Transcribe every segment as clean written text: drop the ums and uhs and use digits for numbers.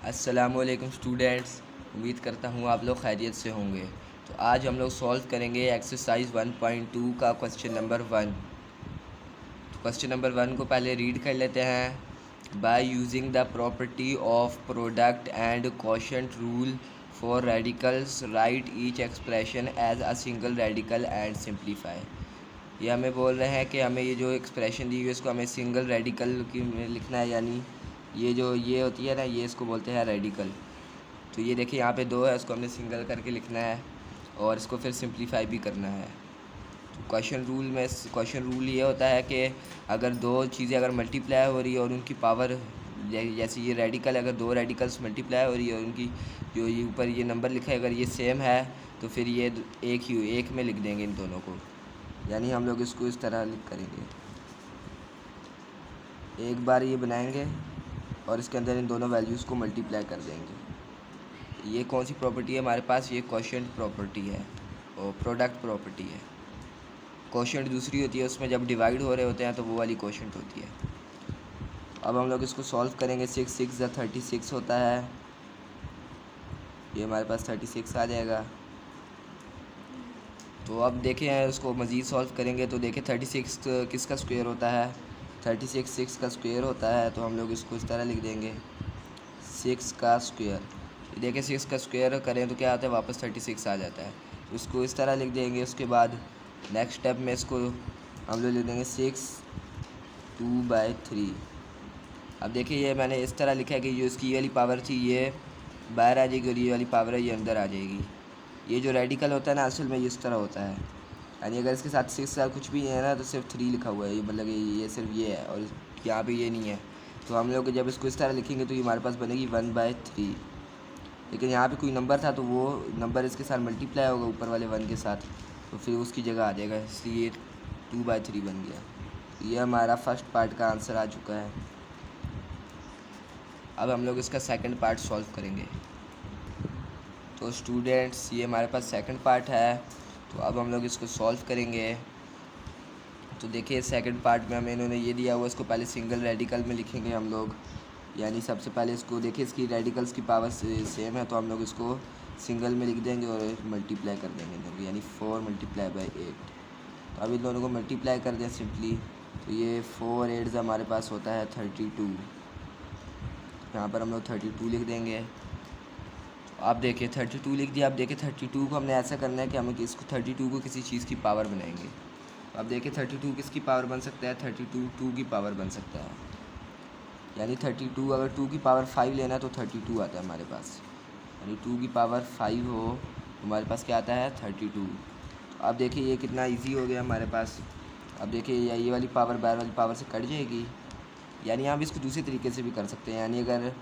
अस्सलामुअलैकुम स्टूडेंट्स, उम्मीद करता हूँ आप लोग खैरियत से होंगे। तो आज हम लोग सॉल्व करेंगे एक्सरसाइज 1.2 का क्वेश्चन नंबर 1। तो क्वेश्चन नंबर 1 को पहले रीड कर लेते हैं। By using the property of product and quotient rule for radicals write each expression as a single radical and simplify. ये हमें बोल रहे हैं कि हमें ये जो एक्सप्रेशन दी हुई है इसको हमें सिंगल रेडिकल की में लिखना है, यानी ये होती है ना, ये इसको बोलते हैं रेडिकल। तो ये देखिए यहाँ पे दो है, इसको हमने सिंगल करके लिखना है और इसको फिर सिंप्लीफाई भी करना है। तो क्वेश्चन रूल ये होता है कि अगर दो चीज़ें अगर मल्टीप्लाई हो रही है और उनकी पावर, जैसे ये रेडिकल, अगर दो रेडिकल्स मल्टीप्लाई हो रही है और उनकी जो ये ऊपर ये नंबर लिखा है अगर ये सेम है तो फिर ये एक में लिख देंगे इन दोनों को। यानी हम लोग इसको इस तरह लिख करेंगे, एक बार ये बनाएंगे और इसके अंदर इन दोनों वैल्यूज़ को मल्टीप्लाई कर देंगे। ये कौन सी प्रॉपर्टी है हमारे पास? ये क्वोशंट प्रॉपर्टी है और प्रोडक्ट प्रॉपर्टी है। क्वोशंट दूसरी होती है, उसमें जब डिवाइड हो रहे होते हैं तो वो वाली क्वोशंट होती है। अब हम लोग इसको सॉल्व करेंगे। 6 6 ज़ा 36 होता है, ये हमारे पास 36 आ जाएगा। तो अब देखें इसको मज़ीद सॉल्व करेंगे तो देखें 36 किसका स्क्वायर होता है? 36 6 का स्क्वायर होता है। तो हम लोग इसको इस तरह लिख देंगे 6 का स्क्वायर। देखिए 6 का स्क्वायर करें तो क्या आता है? वापस 36 आ जाता है। तो इसको इस तरह लिख देंगे। उसके बाद नेक्स्ट स्टेप में इसको हम लोग लिख देंगे 6 2/3। अब देखिए ये मैंने इस तरह लिखा है कि जो इसकी ये वाली पावर थी ये बाहर आ जाएगी और ये वाली पावर है ये अंदर आ जाएगी। ये जो रेडिकल होता है ना असल में ये इस तरह होता है, यानी अगर इसके साथ 6 का कुछ भी है ना तो सिर्फ 3 लिखा हुआ है, ये मतलब ये सिर्फ ये है और यहाँ पे ये नहीं है। तो हम लोग जब इसको इस तरह लिखेंगे तो ये हमारे पास बनेगी 1/3। लेकिन यहाँ पे कोई नंबर था तो वो नंबर इसके साथ मल्टीप्लाई होगा ऊपर वाले 1 के साथ, तो फिर उसकी जगह आ जाएगा, इसलिए 2/3 बन गया। ये हमारा फर्स्ट पार्ट का आंसर आ चुका है। अब हम लोग इसका सेकंड पार्ट सॉल्व करेंगे। तो स्टूडेंट्स ये हमारे पास सेकंड पार्ट है, तो अब हम लोग इसको सॉल्व करेंगे। तो देखिए सेकंड पार्ट में हमें इन्होंने ये दिया हुआ, इसको पहले सिंगल रेडिकल में लिखेंगे हम लोग। यानी सबसे पहले इसको देखिए इसकी रेडिकल्स की पावर सेम है तो हम लोग इसको सिंगल में लिख देंगे और मल्टीप्लाई कर देंगे इन दोनों, यानी 4 × 8। तो अब इन दोनों को मल्टीप्लाई कर दें सिंपली, तो ये 4 8 हमारे पास होता है 32। यहाँ पर हम लोग 32 लिख देंगे। तो आप देखिए 32 लिख दिया। अब देखिए 32 को हमने ऐसा करना है कि हमें इसको 32 को किसी चीज़ की पावर बनाएंगे। अब देखिए 32 किसकी पावर बन सकता है? 32 2 की पावर बन सकता है। यानी 32 अगर 2 की पावर 5 लेना है तो 32 आता है हमारे पास, यानी 2 की पावर 5 हो हमारे पास क्या आता है? 32। तो अब देखिए ये कितना इजी हो गया हमारे पास। अब देखिए ये वाली पावर बाहर वाली पावर से कट जाएगी। यानी आप इसको दूसरे तरीके से भी कर सकते हैं, यानी अगर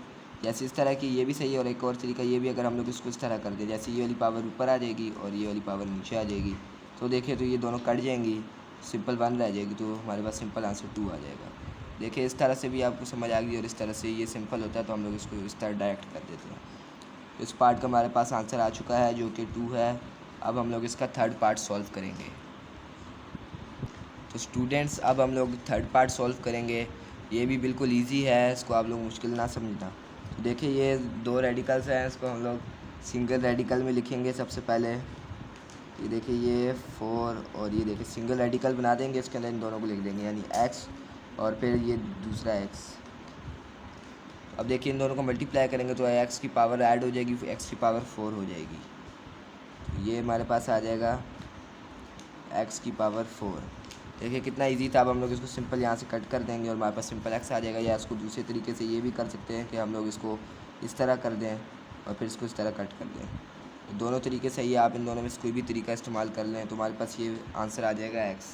जैसे इस तरह की ये भी सही है और एक और तरीका ये भी, अगर हम लोग इसको इस तरह कर दें जैसे ये वाली पावर ऊपर आ जाएगी और ये वाली पावर नीचे आ जाएगी, तो देखिए तो ये दोनों कट जाएंगी, सिंपल 1 रह जाएगी, तो हमारे पास सिंपल आंसर 2 आ जाएगा। देखिए इस तरह से भी आपको समझ आ गई और इस तरह से ये सिंपल होता है तो हम लोग इसको इस तरह डायरेक्ट कर देते हैं। इस पार्ट का हमारे पास आंसर आ चुका है जो कि 2 है। अब हम लोग इसका थर्ड पार्ट सॉल्व करेंगे। तो स्टूडेंट्स अब हम लोग थर्ड पार्ट सॉल्व करेंगे। ये भी बिल्कुल इजी है, इसको आप लोग मुश्किल ना समझना। तो देखिए ये दो रेडिकल्स हैं, इसको हम लोग सिंगल रेडिकल में लिखेंगे सबसे पहले। ये देखिए ये 4 और ये देखिए सिंगल रेडिकल बना देंगे, इसके अंदर इन दोनों को लिख देंगे, यानी x और फिर ये दूसरा x। अब देखिए इन दोनों को मल्टीप्लाई करेंगे तो x की पावर ऐड हो जाएगी, x की पावर 4 हो जाएगी। तो ये हमारे पास आ जाएगा x की पावर 4। देखिए कितना इजी था। अब हम लोग इसको सिंपल यहाँ से कट कर देंगे और हमारे पास सिंपल x आ जाएगा। या इसको दूसरे तरीके से ये भी कर सकते हैं कि हम लोग इसको इस तरह कर दें और फिर इसको इस तरह कट कर दें। तो दोनों तरीके सही है, आप इन दोनों में से कोई भी तरीका इस्तेमाल कर लें तो हमारे पास ये आंसर आ जाएगा x।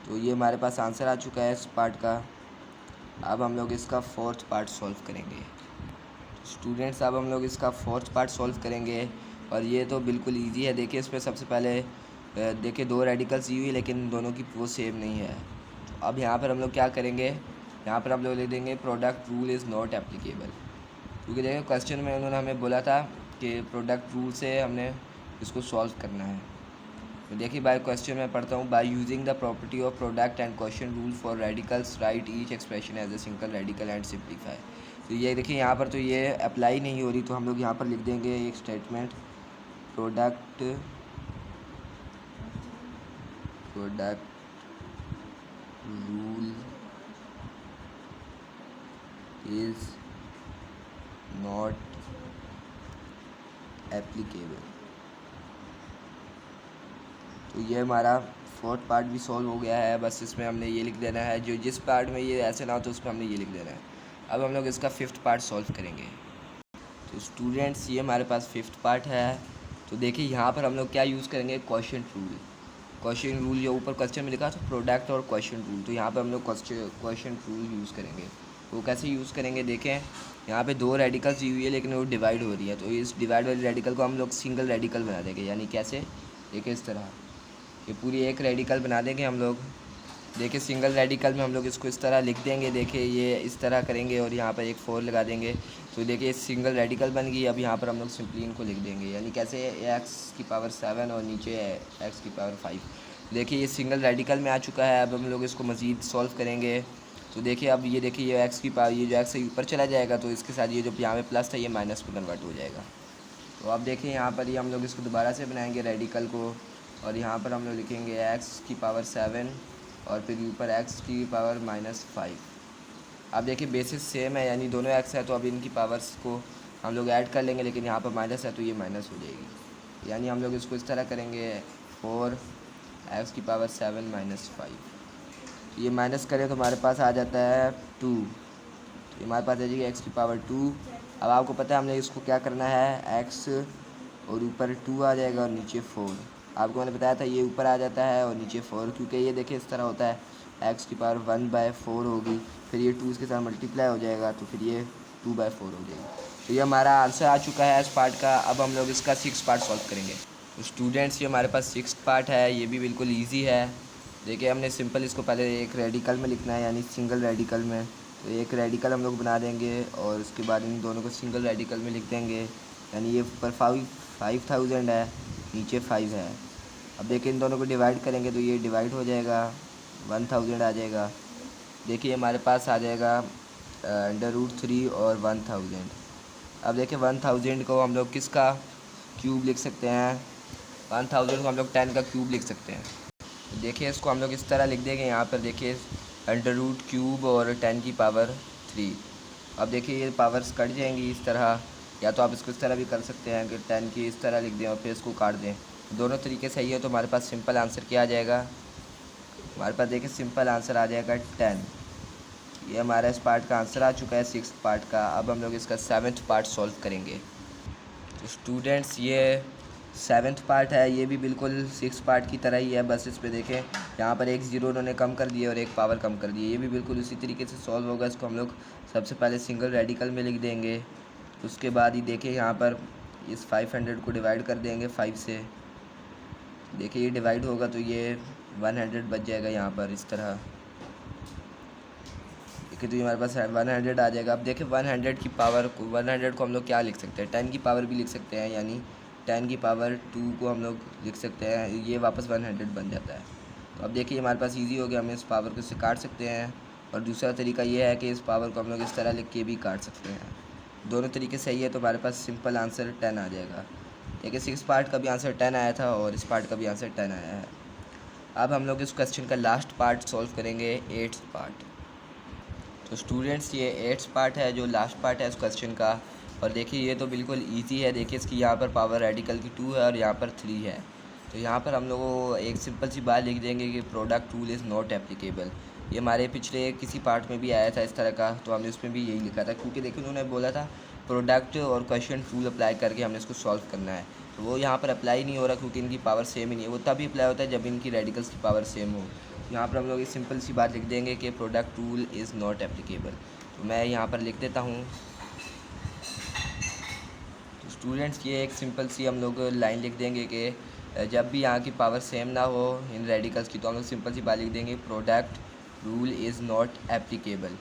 तो ये हमारे पास आंसर आ चुका है इस पार्ट का। अब हम लोग इसका फोर्थ पार्ट सॉल्व करेंगे। स्टूडेंट्स अब हम लोग इसका फोर्थ पार्ट सॉल्व करेंगे और ये तो बिल्कुल ईजी है। देखिए इसमें सबसे पहले देखिए दो रेडिकल्स दी हुई लेकिन दोनों की वो सेम नहीं है। तो अब यहाँ पर हम लोग क्या करेंगे, यहाँ पर हम लोग लिख देंगे product rule is not applicable. क्योंकि देखिए क्वेश्चन में उन्होंने हमें बोला था कि प्रोडक्ट रूल से हमने इसको सॉल्व करना है। तो देखिए बाय क्वेश्चन मैं पढ़ता हूँ, by using the property of product and question rule for radicals write each expression as a single radical and simplify. तो ये देखिए यहाँ पर तो ये अप्लाई नहीं हो रही, तो हम लोग यहाँ पर लिख देंगे एक statement, product rule is not applicable. तो ये हमारा फोर्थ पार्ट भी सॉल्व हो गया है। बस इसमें हमने ये लिख देना है, जो जिस पार्ट में ये ऐसे ना हो तो उसमें हमने ये लिख देना है। अब हम लोग इसका फिफ्थ पार्ट सॉल्व करेंगे। तो स्टूडेंट्स ये हमारे पास फिफ्थ पार्ट है। तो देखिए यहाँ पर हम लोग क्या यूज़ करेंगे, क्वेश्चन रूल। क्वेश्चन रूल जो ऊपर क्वेश्चन में लिखा था प्रोडक्ट और क्वेश्चन रूल, तो यहाँ पर हम लोग क्वेश्चन रूल यूज़ करेंगे। वो कैसे यूज़ करेंगे, देखें यहाँ पे दो रेडिकल्स दी हुई है लेकिन वो डिवाइड हो रही है, तो इस डिवाइड वाली रेडिकल को हम लोग सिंगल रेडिकल बना देंगे। यानी कैसे, देखिए इस तरह ये पूरी एक रेडिकल बना देंगे हम लोग। देखिए सिंगल रेडिकल में हम लोग इसको इस तरह लिख देंगे, देखिए ये इस तरह करेंगे और यहाँ पर एक 4 लगा देंगे। तो देखिए सिंगल रेडिकल बन गई। अब यहाँ पर हम लोग सिंपली इनको लिख देंगे, यानी कैसे, x⁻7 और नीचे x⁻5। देखिए ये सिंगल रेडिकल में आ चुका है। अब हम लोग इसको मज़ीद सॉल्व करेंगे। तो देखिए अब ये देखिए ये ये जो x ऊपर चला जाएगा तो इसके साथ ये जो यहाँ पे प्लस था ये माइनस में कन्वर्ट हो जाएगा। तो अब देखिए यहाँ पर ये हम लोग इसको दोबारा से बनाएंगे रेडिकल को, और यहाँ पर हम लोग लिखेंगे x⁻7 और फिर ऊपर x⁻5। अब देखिए बेसिस सेम है, यानी दोनों x है, तो अब इनकी पावर्स को हम लोग ऐड कर लेंगे, लेकिन यहाँ पर माइनस है तो ये माइनस हो जाएगी। यानी हम लोग इसको इस तरह करेंगे 4x⁻7 - 5। ये माइनस करें तो हमारे पास आ जाता है 2। तो ये हमारे पास आ जाएगी x⁻2। अब आपको पता है हमने इसको क्या करना है, x और ऊपर 2 आ जाएगा और नीचे 4। आपको मैंने बताया था ये ऊपर आ जाता है और नीचे 4, क्योंकि ये देखिए इस तरह होता है, x⁻1/4 होगी, फिर ये 2 इसके साथ मल्टीप्लाई हो जाएगा तो फिर ये 2/4 हो जाएगी। तो ये हमारा आंसर आ चुका है इस पार्ट का। अब हम लोग इसका 6 पार्ट सॉल्व करेंगे। तो स्टूडेंट्स ये हमारे पास 6 पार्ट है, ये भी बिल्कुल ईजी है। देखिए हमने सिंपल इसको पहले एक रेडिकल में लिखना है, यानी सिंगल रेडिकल में। तो एक रेडिकल हम लोग बना देंगे और उसके बाद इन दोनों को सिंगल रेडिकल में लिख देंगे। यानी ये ऊपर 5000 है, नीचे 5 है। अब देखिए इन दोनों को डिवाइड करेंगे तो ये डिवाइड हो जाएगा, 1000 आ जाएगा। देखिए हमारे पास आ जाएगा √3 और 1000। अब देखिए 1000 को हम लोग किसका क्यूब लिख सकते हैं, 1000 को हम लोग 10 का क्यूब लिख सकते हैं। तो देखिए इसको हम लोग इस तरह लिख देंगे, यहाँ पर देखिए √³ और 10 की पावर 3। अब देखिए ये पावर्स कट जाएंगी इस तरह, या तो आप इसको इस तरह भी कर सकते हैं कि 10 की इस तरह लिख दें और फिर इसको काट दें। दोनों तरीके सही है। तो हमारे पास सिंपल आंसर क्या आ जाएगा, हमारे पास देखिए सिंपल आंसर आ जाएगा 10। ये हमारा इस पार्ट का आंसर आ चुका है 6 पार्ट का। अब हम लोग इसका 7th पार्ट सॉल्व करेंगे। तो स्टूडेंट्स ये 7th पार्ट है, ये भी बिल्कुल 6 पार्ट की तरह ही है। बस इस पे देखें यहाँ पर एक ज़ीरो उन्होंने कम कर दिया और एक पावर कम कर दी। ये भी बिल्कुल उसी तरीके से सॉल्व होगा। इसको हम लोग सबसे पहले सिंगल रेडिकल में लिख देंगे। उसके बाद ही देखिए यहाँ पर इस 500 को डिवाइड कर देंगे 5 से। देखिए ये डिवाइड होगा तो ये 100 बच जाएगा यहाँ पर इस तरह। देखिए तो ये हमारे पास 100 आ जाएगा। अब देखिए 100 की पावर को 100 को हम लोग क्या लिख सकते हैं, 10 की पावर भी लिख सकते हैं, यानी 10 की पावर 2 को हम लोग लिख सकते हैं, ये वापस 100 बन जाता है। तो अब देखिए हमारे पास इजी हो गया, हम इस पावर को इससे काट सकते हैं। और दूसरा तरीका ये है कि इस पावर को हम लोग इस तरह लिख के भी काट सकते हैं। दोनों तरीके सही है। तो हमारे पास सिंपल आंसर 10 आ जाएगा। देखिए 6 पार्ट का भी आंसर 10 आया था और इस पार्ट का भी आंसर 10 आया है। अब हम लोग इस क्वेश्चन का लास्ट पार्ट सॉल्व करेंगे, 8th पार्ट। तो स्टूडेंट्स ये 8th पार्ट है जो लास्ट पार्ट है इस क्वेश्चन का। और देखिए ये तो बिल्कुल इजी है। देखिए इसकी यहाँ पर पावर रेडिकल की 2 है और यहाँ पर 3 है। तो यहाँ पर हम लोग एक सिंपल सी बात लिख देंगे कि product rule is not applicable. ये हमारे पिछले किसी पार्ट में भी आया था इस तरह का, तो हमने उसमें भी यही लिखा था, क्योंकि देखिए उन्होंने बोला था प्रोडक्ट और क्वेश्चन रूल अप्लाई करके हमने इसको सॉल्व करना है। तो वो यहाँ पर अप्लाई नहीं हो रहा क्योंकि इनकी पावर सेम ही नहीं है। वो तभी अप्लाई होता है जब इनकी रेडिकल्स की पावर सेम हो। यहाँ पर हम लोग एक सिंपल सी बात लिख देंगे कि product rule is not applicable. तो मैं यहाँ पर लिख देता हूँ। तो स्टूडेंट्स ये एक सिंपल सी हम लोग लाइन लिख देंगे कि जब भी यहाँ की पावर सेम ना हो इन रेडिकल्स की, तो हम लोग सिंपल सी बात लिख देंगे product rule is not applicable.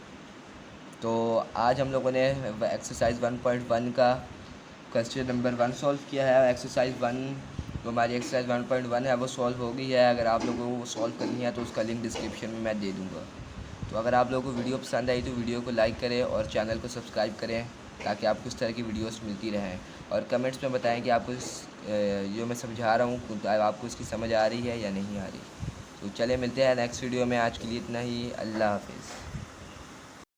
तो आज हम लोगों ने एक्सरसाइज 1.1 का क्वेश्चन नंबर 1 सॉल्व किया है। एक्सरसाइज 1 जो हमारी एक्सरसाइज 1.1 है वो सॉल्व हो गई है। अगर आप लोगों को वो सॉल्व करनी है तो उसका लिंक डिस्क्रिप्शन में मैं दे दूँगा। तो अगर आप लोगों को वीडियो पसंद आई तो वीडियो को लाइक करें और चैनल को सब्सक्राइब करें ताकि आपको इस तरह की वीडियोस मिलती रहें। और कमेंट्स में बताएं कि आपको जो मैं समझा रहा हूँ आपको इसकी समझ आ रही है या नहीं आ रही। तो चले मिलते हैं नेक्स्ट वीडियो में। आज के लिए इतना ही। अल्लाह हाफिज़।